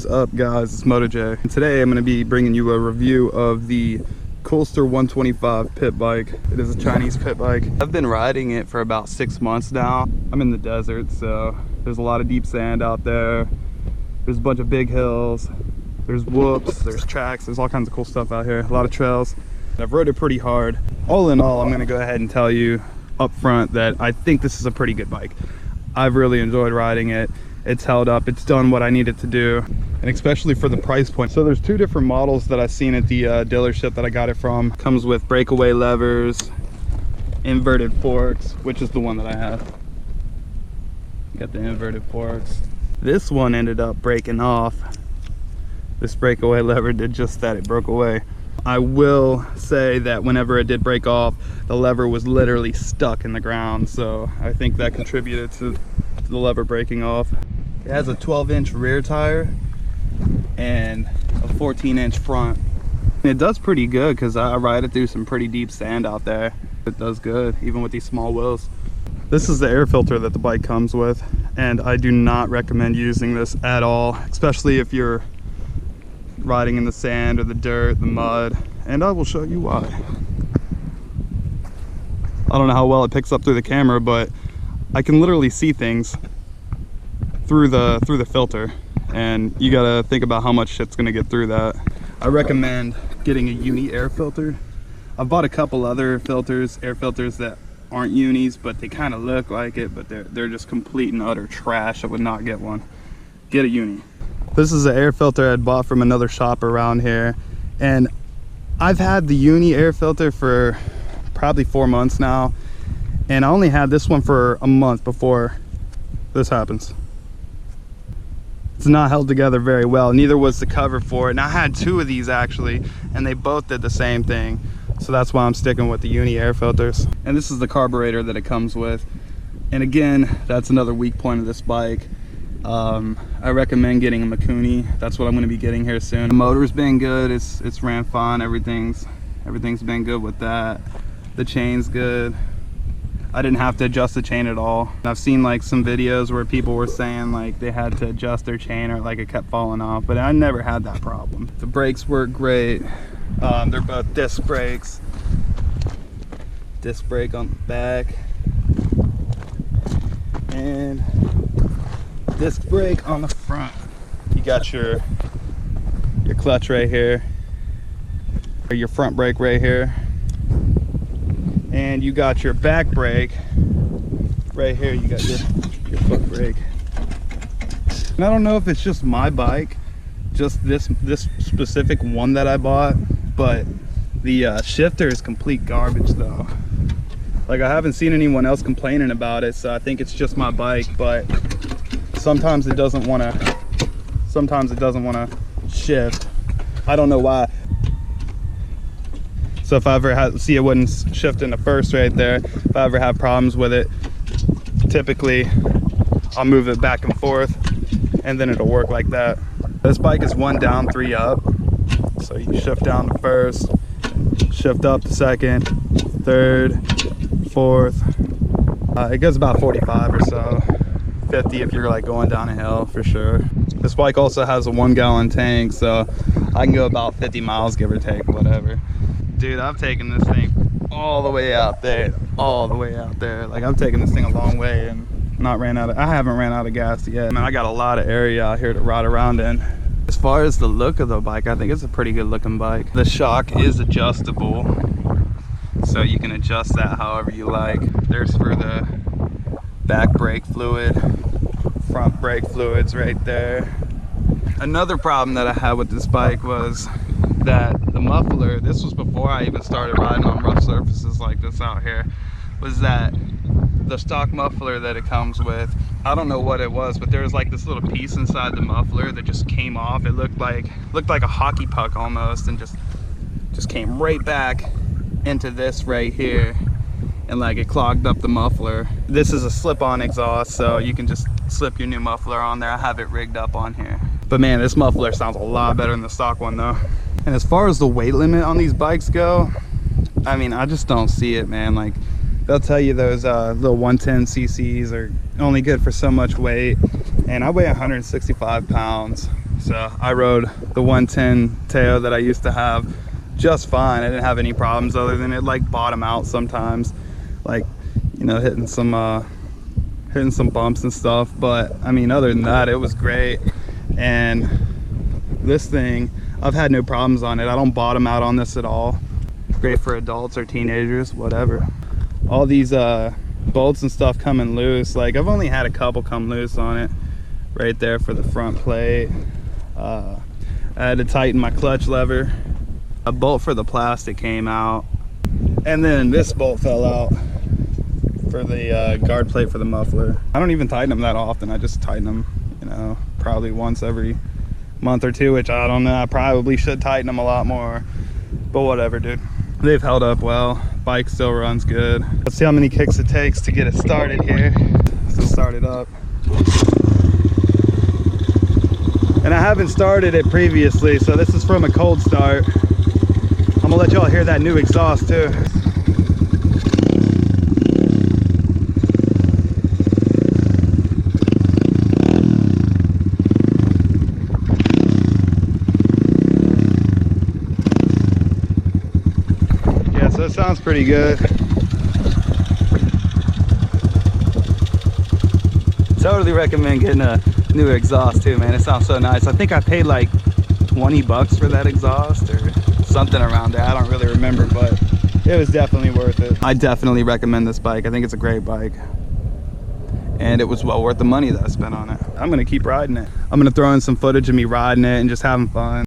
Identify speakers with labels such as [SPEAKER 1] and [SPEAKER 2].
[SPEAKER 1] What is up, guys? It's Moto J. And today I'm going to be bringing you a review of the Coolster 125 pit bike. It is a Chinese pit bike. I've been riding it for about 6 months now. I'm in the desert, so there's a lot of deep sand out there. There's a bunch of big hills. There's whoops, there's tracks, there's all kinds of cool stuff out here. A lot of trails. I've rode it pretty hard. All in all, I'm going to go ahead and tell you up front that I think this is a pretty good bike. I've really enjoyed riding it. It's held up, it's done what I needed to do, and especially for the price point. So there's two different models that I've seen at the dealership that I got it from. Comes with breakaway levers, inverted forks, which is the one that I have. Got the inverted forks. This one ended up breaking off. This breakaway lever did just that, it broke away. I will say that whenever it did break off, the lever was literally stuck in the ground, so I think that contributed to the lever breaking off. It has a 12-inch rear tire and a 14-inch front. It does pretty good because I ride it through some pretty deep sand out there. It does good, even with these small wheels. This is the air filter that the bike comes with, and I do not recommend using this at all, especially if you're riding in the sand or the dirt, the mud, and I will show you why. I don't know how well it picks up through the camera, but I can literally see things through the filter, and you gotta think about how much shit's gonna get through that. I recommend getting a uni air filter. I've bought a couple other filters, air filters that aren't unis, but they kind of look like it, but they're just complete and utter trash. I would not get one. Get a uni. This is an air filter I'd bought from another shop around here, and I've had the uni air filter for probably 4 months now, and I only had this one for a month before this happens. It's not held together very well, neither was the cover for it, and I had 2 of these actually, and they both did the same thing, so that's why I'm sticking with the uni air filters. And this is the carburetor that it comes with, and again, that's another weak point of this bike. I recommend getting a Mikuni. That's what I'm going to be getting here soon. The motor's been good, it's ran fine, everything's been good with that. The chain's good. I didn't have to adjust the chain at all. I've seen like some videos where people were saying like they had to adjust their chain or like it kept falling off, but I never had that problem. The brakes work great. They're both disc brakes. Disc brake on the back and disc brake on the front. You got your clutch right here, or your front brake right here, and you got your back brake right here. You got your foot brake. And I don't know if it's just my bike, just this specific one that I bought, but the shifter is complete garbage though. Like, I haven't seen anyone else complaining about it, so I think it's just my bike, but sometimes it doesn't want to shift. I don't know why. So if I ever see, it wouldn't shift in the first right there. If I ever have problems with it, typically I'll move it back and forth and then it'll work like that. This bike is 1 down, 3 up. So you shift down the first, shift up the second, third, fourth. It goes about 45 or so. 50 if you're like going down a hill for sure. This bike also has a 1-gallon tank, so I can go about 50 miles, give or take, whatever. Dude, I've taken this thing all the way out there, Like, I've taken this thing a long way and I haven't ran out of gas yet. I mean, I got a lot of area out here to ride around in. As far as the look of the bike, I think it's a pretty good looking bike. The shock is adjustable, so you can adjust that however you like. There's for the back brake fluid, front brake fluids right there. Another problem that I had with this bike was that the muffler, this was before I even started riding on rough surfaces like this out here, was that the stock muffler that it comes with, I don't know what it was, but there was like this little piece inside the muffler that just came off. It looked like a hockey puck almost, and just came right back into this right here, and like it clogged up the muffler. This is a slip-on exhaust, so you can just slip your new muffler on there. I have it rigged up on here. But man, this muffler sounds a lot better than the stock one though. And as far as the weight limit on these bikes go, I mean, I just don't see it, man. Like, they'll tell you those little 110 cc's are only good for so much weight, and I weigh 165 pounds. So I rode the 110 Teo that I used to have just fine. I didn't have any problems other than it like bottom out sometimes, like, you know, hitting some bumps and stuff. But I mean, other than that, it was great. And this thing, I've had no problems on it. I don't bottom out on this at all. Great for adults or teenagers, whatever. All these bolts and stuff coming loose, like I've only had a couple come loose on it right there for the front plate. I had to tighten my clutch lever. A bolt for the plastic came out, and then this bolt fell out for the guard plate for the muffler. I don't even tighten them that often. I just tighten them, you know, probably once every month or two, which I don't know, I probably should tighten them a lot more, but whatever, dude. They've held up well. Bike still runs good. Let's see how many kicks it takes to get it started here. So start it up. And I haven't started it previously, so this is from a cold start. I'm gonna let y'all hear that new exhaust too. Yeah, so it sounds pretty good. Totally recommend getting a new exhaust too, man. It sounds so nice. I think I paid like 20 bucks for that exhaust or something around there. I don't really remember, but it was definitely worth it. I definitely recommend this bike. I think it's a great bike, and it was well worth the money that I spent on it. I'm gonna keep riding it. I'm gonna throw in some footage of me riding it and just having fun.